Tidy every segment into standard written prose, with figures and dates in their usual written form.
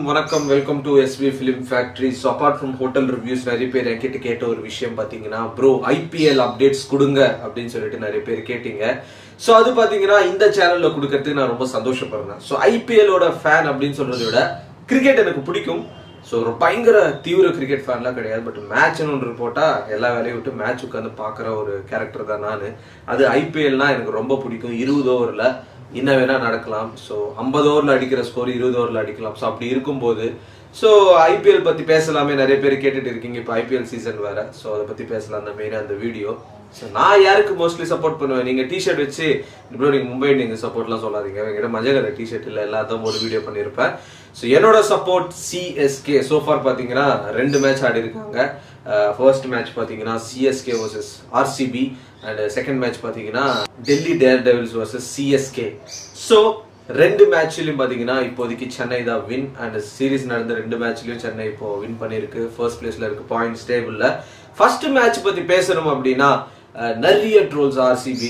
வணக்கம் welcome to SV film factory. So apart from hotel reviews நிறைய பேர் என்கிட்ட கேட்ட ஒரு விஷயம் பார்த்தீங்கன்னா, ப்ரோ ஐபிஎல் அப்டேட்ஸ் கொடுங்க அப்படின்னு சொல்லிட்டு நிறைய பேர் கேட்டீங்க. ஸோ அது பார்த்தீங்கன்னா இந்த சேனலில் கொடுக்கறதுக்கு நான் ரொம்ப சந்தோஷப்படுறேன். ஸோ ஐபிஎலோட ஃபேன் அப்படின்னு சொல்றதை விட கிரிக்கெட் எனக்கு பிடிக்கும். ஸோ ஒரு பயங்கர தீவிர கிரிக்கெட் ஃபேன்லாம் கிடையாது. பட் மேட்ச்னு ஒன்று போட்டால் எல்லா வேலையும் விட்டு மேட்ச் உட்காந்து பார்க்குற ஒரு கேரக்டர் தான் நான். அது ஐபிஎல்னா எனக்கு ரொம்ப பிடிக்கும். 20 ஓவரில் என்ன வேணா நடக்கலாம். ஸோ 50 ஓவரில் அடிக்கிற ஸ்கோர் 20 ஓவரில் அடிக்கலாம். ஸோ அப்படி இருக்கும்போது ஸோ ஐபிஎல் பற்றி பேசலாமே, நிறைய பேர் கேட்டுட்டு இருக்கீங்க. இப்போ ஐபிஎல் சீசன் வேற. ஸோ அதை பற்றி பேசலாம் அந்த மெயினாக அந்த வீடியோ. ஸோ நான் யாருக்கு மோஸ்ட்லி சப்போர்ட் பண்ணுவேன், நீங்கள் டிஷர்ட் வச்சு இப்போ நீங்கள் மும்பை நீங்கள் சப்போர்ட்லாம் சொல்லாதீங்க. என்கிட்ட மஞ்சள் கலர் டிஷர்ட் இல்லை, எல்லாத்தையும் ஒரு வீடியோ பண்ணியிருப்பேன். ஸோ என்னோட சப்போர்ட் சிஎஸ்கே. சோஃபார் பார்த்தீங்கன்னா 2 மேட்ச் ஆடி இருக்காங்க. ஃபர்ஸ்ட் மேட்ச் பார்த்தீங்கன்னா CSK versus RCB and second match பார்த்தீங்கன்னா Delhi Daredevils versus CSK. So 2 மேட்ச்லையும் பார்த்தீங்கன்னா இப்போதைக்கு சென்னை தான் வின். அண்ட் சீரீஸ் நடந்த 2 மேட்ச்லையும் சென்னை இப்போ வின் பண்ணியிருக்கு. ஃபர்ஸ்ட் பிளேஸ்ல இருக்கு பாயிண்ட்ஸ் டேபிள்ல. ஃபர்ஸ்ட் மேட்ச் பத்தி பேசணும் அப்படின்னா நிறைய ட்ரோல்ஸ். ஆர்சிபி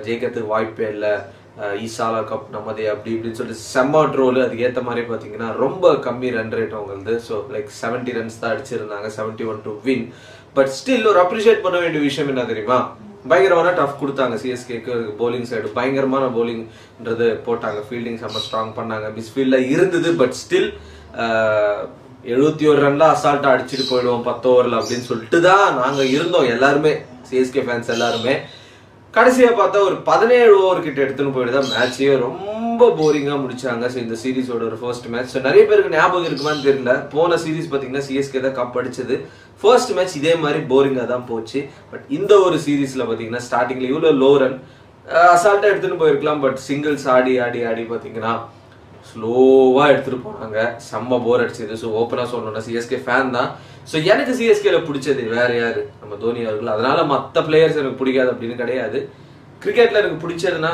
ஜெயிக்கிறதுக்கு வாய்ப்பே இல்லை, ஈசாலா கப் நம்மதே அப்படி இப்படின்னு சொல்லிட்டு செம்ம ட்ரோல். அதுக்கு ஏற்ற மாதிரி பார்த்தீங்கன்னா ரொம்ப கம்மி ரன் ரேட் அவங்களது. ஸோ லைக் 70 ரன்ஸ் தான் அடிச்சிருந்தாங்க, 71 to win. பட் ஸ்டில் ஒரு அப்ரிஷியேட் பண்ண வேண்டிய விஷயம் என்ன தெரியுமா, பயங்கரமான டஃப் கொடுத்தாங்க சிஎஸ்கேக்கு. போலிங் சைடு பயங்கரமான போலிங்ன்றது போட்டாங்க. ஃபீல்டிங் செம்ம ஸ்ட்ராங் பண்ணாங்க. மிஸ்ஃபீல்ட்ல இருந்தது. பட் ஸ்டில் 71 ரன்ல அசால்ட்டா அடிச்சுட்டு போயிடுவோம் 10 ஓவர்ல அப்படின்னு சொல்லிட்டு தான் நாங்க இருந்தோம் எல்லாருமே, சிஎஸ்கே ஃபேன்ஸ் எல்லாருமே. கடைசியா பார்த்தா ஒரு 17 ஓவர் கிட்ட எடுத்துன்னு போயிட்டுதான் மேட்சையே ரொம்ப போரிங்கா முடிச்சாங்க. ஸோ இந்த சீரீஸோட ஒரு ஃபர்ஸ்ட் மேட்ச். ஸோ நிறைய பேருக்கு ஞாபகம் இருக்குமான்னு தெரியல, போன சீரீஸ் பார்த்தீங்கன்னா சிஎஸ்கே தான் கப் அடிச்சது. ஃபர்ஸ்ட் மேட்ச் இதே மாதிரி போரிங்கா தான் போச்சு. பட் இந்த ஒரு சீரீஸ்ல பார்த்தீங்கன்னா ஸ்டார்டிங்ல இவ்வளோ லோ ரன் அசால்ட்டா எடுத்துன்னு போயிருக்கலாம். பட் சிங்கிள்ஸ் ஆடி ஆடி ஆடி பார்த்தீங்கன்னா ஸ்லோவா எடுத்துட்டு போனாங்க. செம்ம போர் அடிச்சது. ஸோ ஓப்பனா சொல்லணும்னா சிஎஸ்கே ஃபேன் தான். ஸோ எனக்கு சிஎஸ்கேல பிடிச்சது வேற யாரு, நம்ம தோனி அவர்கள். அதனால மற்ற பிளேயர்ஸ் எனக்கு பிடிக்காது அப்படின்னு கிடையாது. கிரிக்கெட்ல எனக்கு பிடிச்சதுன்னா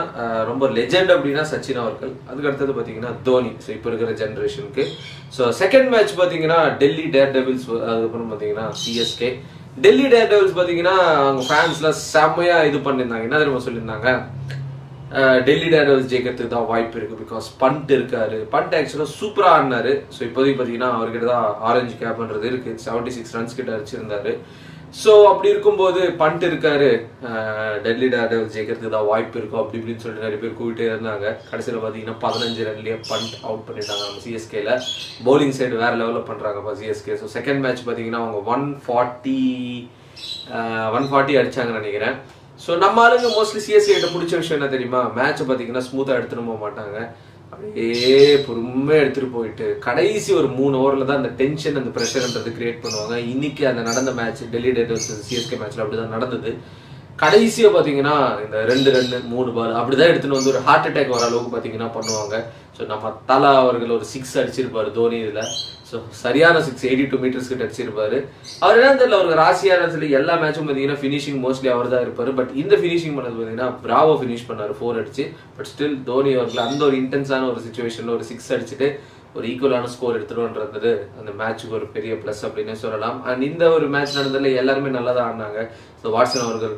ரொம்ப லெஜெண்ட் அப்படின்னா சச்சின் அவர்கள். அதுக்கு அடுத்தது பார்த்தீங்கன்னா தோனி. ஸோ இப்போ இருக்கிற ஜென்ரேஷனுக்கு. ஸோ செகண்ட் மேட்ச் பார்த்தீங்கன்னா டெல்லி டேர் டெவில்ஸ், அதுக்கப்புறம் பார்த்தீங்கன்னா சிஎஸ்கே. டெல்லி டேர் டெவில்ஸ் பார்த்தீங்கன்னா அவங்க ஃபேன்ஸ்ல செம்மையா இது பண்ணியிருந்தாங்க. என்ன தெரியுமா சொல்லியிருந்தாங்க, டெல்லி டேர் டெவில்ஸ் ஜெயிக்கிறதுக்கு தான் வாய்ப்பு இருக்கு, பிகாஸ் பண்ட் இருக்காரு. பண்ட் ஆக்சுவலா சூப்பரா ஆடினாரு. ஸோ இப்போதைக்கு பார்த்தீங்கன்னா அவர்கிட்ட தான் ஆரஞ்சு கேப்ன்றது இருக்கு. 76 ரன்ஸ் கிட்ட அடிச்சிருந்தாரு. ஸோ அப்படி இருக்கும்போது பண்ட் இருக்காரு, டெல்லி டேர் டெவில்ஸ் ஜெயிக்கிறதுக்கு தான் வாய்ப்பு இருக்கும் அப்படி இப்படின்னு சொல்லிட்டு நிறைய பேர் கூப்பிட்டே இருந்தாங்க. கடைசியில் பார்த்தீங்கன்னா 15 ரன்லயே பண்ட் அவுட் பண்ணிட்டாங்க நம்ம சிஎஸ்கேல. பவுலிங் சைடு வேற லெவலில் பண்றாங்கப்பா சிஎஸ்கே. ஸோ செகண்ட் மேட்ச் பார்த்தீங்கன்னா அவங்க 140 அடிச்சாங்கன்னு நினைக்கிறேன். ஸோ நம்ம ஆளுங்க மோஸ்ட்லி சிஎஸ்கே கிட்ட பிடிச்ச விஷயம் என்ன தெரியுமா, மேட்சை பார்த்தீங்கன்னா ஸ்மூத்தாக எடுத்துட்டு போக மாட்டாங்க. அப்படியே பொறுமையாக எடுத்துட்டு போயிட்டு கடைசி ஒரு 3 ஓவரில் தான் அந்த டென்ஷன் அந்த ப்ரெஷர்ன்றது கிரியேட் பண்ணுவாங்க. இன்னைக்கு அந்த நடந்த match Delhi Daredevils CSK மேட்ச்ல அப்படிதான் நடந்தது. கடைசியா பாத்தீங்கன்னா இந்த 2 ரன் 3 பால் அப்படிதான் எடுத்துன்னு வந்து ஒரு ஹார்ட் அட்டாக் வர அளவுக்கு பாத்தீங்கன்னா பண்ணுவாங்க. ஸோ நம்ம தலா அவர்கள் ஒரு 6 அடிச்சிருப்பாரு தோனி இதுல. ஸோ சரியான 6 82 மீட்டர்ஸ் கிட்ட அடிச்சிருப்பாரு. அவர் என்ன தெரியல, அவருக்கு ராசியான சொல்லி எல்லா மேட்சும் பாத்தீங்கன்னா ஃபினிஷிங் மோஸ்ட்லி அவர் தான் இருப்பாரு. பட் இந்த ஃபினிஷிங் பண்ணது பாத்தீங்கன்னா பிராவோ ஃபினிஷ் பண்ணாரு 4 அடிச்சு. பட் ஸ்டில் தோனி அவர்கள் அந்த ஒரு இன்டென்ஸான ஒரு சுச்சுவேஷன்ல ஒரு 6 அடிச்சுட்டு ஒரு ஈக்குவலான ஸ்கோர் எடுத்துருன்றது அந்த மேட்சுக்கு ஒரு பெரிய பிளஸ் அப்படின்னு சொல்லலாம். அண்ட் இந்த ஒரு மேட்ச் நடந்ததுல எல்லாருமே நல்லா தான் ஆடினாங்க. ஸோ வாட்சன் அவர்கள்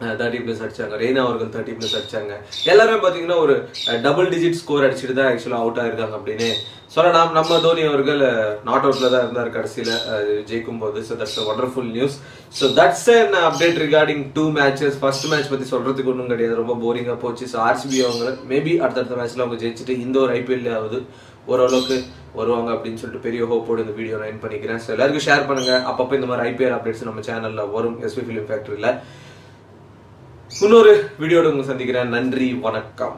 30+ அடிச்சாங்க, ரெய்னா அவர்கள் 30+ அடிச்சாங்க. எல்லாருமே பாத்தீங்கன்னா ஒரு டபுள் டிஜிட் ஸ்கோர் அடிச்சுட்டு தான் ஆக்சுவலா அவுட் ஆயிருக்காங்க அப்படின்னு சொல்லலாம். நம்ம தோனி அவர்கள் நாட் அவுட்ல தான் இருந்தார் கடைசியில ஜெயிக்கும் போது. So that's wonderful news. So that's an update regarding 2 matches. First match பத்தி சொல்றதுக்கு ஒன்றும் கிடையாது, ரொம்ப போரிங்கா போச்சு. ஸோ ஆர்சிபி அவங்க மேபி அடுத்தடுத்த மேட்ச்ல அவங்க ஜெயிச்சுட்டு இந்த ஒரு ஐபிஎல் ஆகுது ஓரளவுக்கு வருவாங்க அப்படின்னு சொல்லிட்டு பெரிய ஹோப்போடு இந்த வீடியோ நான் பண்ணிக்கிறேன். ஸோ எல்லாருக்கும் ஷேர் பண்ணுங்க. அப்பப்போ இந்த மாதிரி ஐபிஎல் அப்டேட்ஸ் நம்ம சேனல்ல வரும் எஸ்வி ஃபிலிம் ஃபேக்டரியில. இன்னொரு வீடியோட உங்களை சந்திக்கிறேன். நன்றி, வணக்கம்.